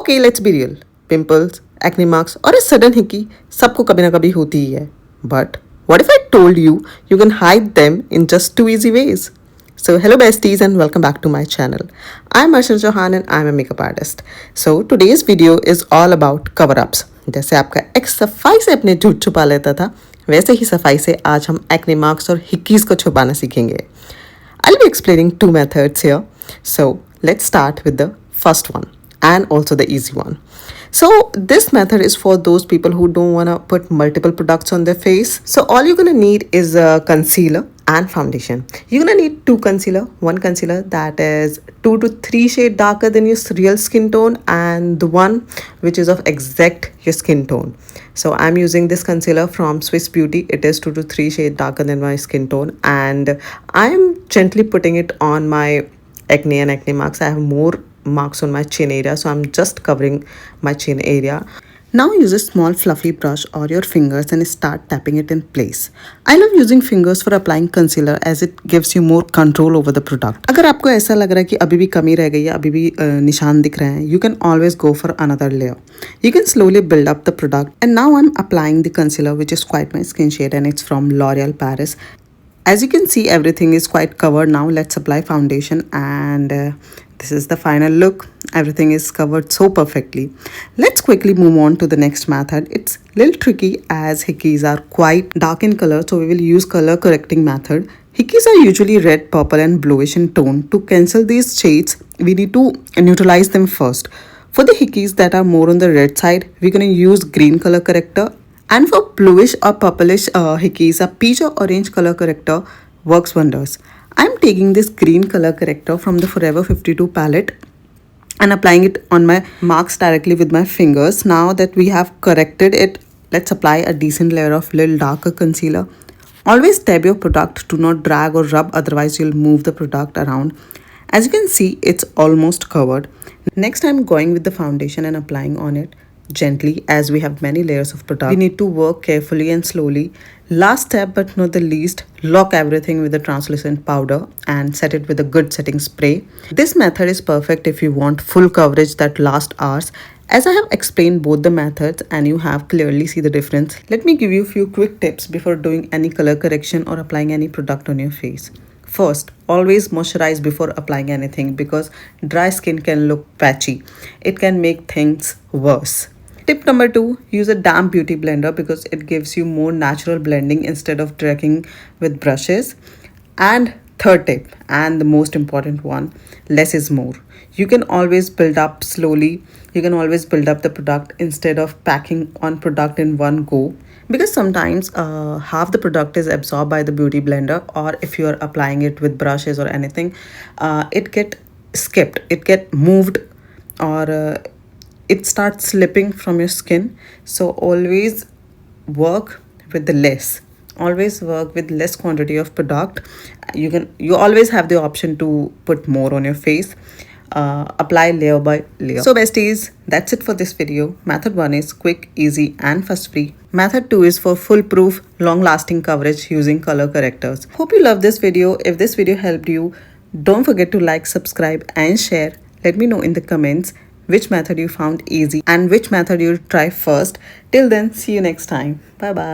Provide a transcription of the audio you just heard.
Okay, let's be real. Pimples, acne marks और a sudden hickey सबको कभी ना कभी होती ही है. But what if I told you you can hide them in just 2 easy ways? So hello besties and welcome back to my channel. I'm Archi Chauhan and I'm a makeup artist. So today's video is all about cover-ups. जैसे आपका x सफाई से अपने झूठ छुपा लेता था, वैसे ही सफाई से आज हम एक्ने मार्क्स और हिक्कीज को छुपाना सीखेंगे. I'll be explaining two methods here. So let's start with the first one and also the easy one. So this method is for those people who don't want to put multiple products on their face. So all you're going to need is a concealer and foundation. You're going to need two concealer, one concealer that is 2 to 3 shade darker than your real skin tone and the one which is of exact your skin tone. So I'm using this concealer from Swiss Beauty. It is 2 to 3 shade darker than my skin tone and I'm gently putting it on my acne and acne marks. I have more marks on my chin area, so I'm just covering my chin area. Now use a small fluffy brush or your fingers and start tapping it in place. I love using fingers for applying concealer as it gives you more control over the product. अगर आपको ऐसा लग रहा है कि अभी भी कमी रह गई है, अभी भी निशान दिख रहे हैं, you can always go for another layer. You can slowly build up the product. And now I'm applying the concealer which is quite my skin shade and it's from L'Oreal Paris. As you can see, everything is quite covered now. Let's apply foundation and this is the final look. Everything is covered so perfectly. Let's quickly move on to the next method. It's a little tricky as hickeys are quite dark in color, so we will use color correcting method. Hickeys are usually red, purple and bluish in tone. To cancel these shades, we need to neutralize them first. For the hickeys that are more on the red side, we're going to use green color corrector. And for bluish or purplish hickeys, a peach or orange color corrector works wonders. I'm taking this green color corrector from the Forever 52 palette and applying it on my marks directly with my fingers. Now that we have corrected it, let's apply a decent layer of little darker concealer. Always dab your product, do not drag or rub, otherwise you'll move the product around. As you can see, it's almost covered. Next, I'm going with the foundation and applying on it gently as we have many layers of product. We need to work carefully and slowly. Last step but not the least, lock everything with a translucent powder and set it with a good setting spray. This method is perfect if you want full coverage that lasts hours. As I have explained both the methods and you have clearly see the difference, let me give you a few quick tips before doing any color correction or applying any product on your face. First, always moisturize before applying anything because dry skin can look patchy. It can make things worse. Tip number 2, use a damp beauty blender because it gives you more natural blending instead of dragging with brushes. And third tip, and the most important one, less is more. You can always build up slowly. You can always build up the product instead of packing on product in one go. Because sometimes half the product is absorbed by the beauty blender, or if you are applying it with brushes or anything, it get skipped, it get moved, or it starts slipping from your skin. So always work with the less. Always work with less quantity of product. You always have the option to put more on your face. Apply layer by layer. So besties, that's it for this video. Method 1 is quick, easy and fuss free. Method 2 is for foolproof, long lasting coverage using color correctors. Hope you love this video. If this video helped you, don't forget to like, subscribe and share. Let me know in the comments which method you found easy and which method you'll try first. Till then, see you next time. Bye bye.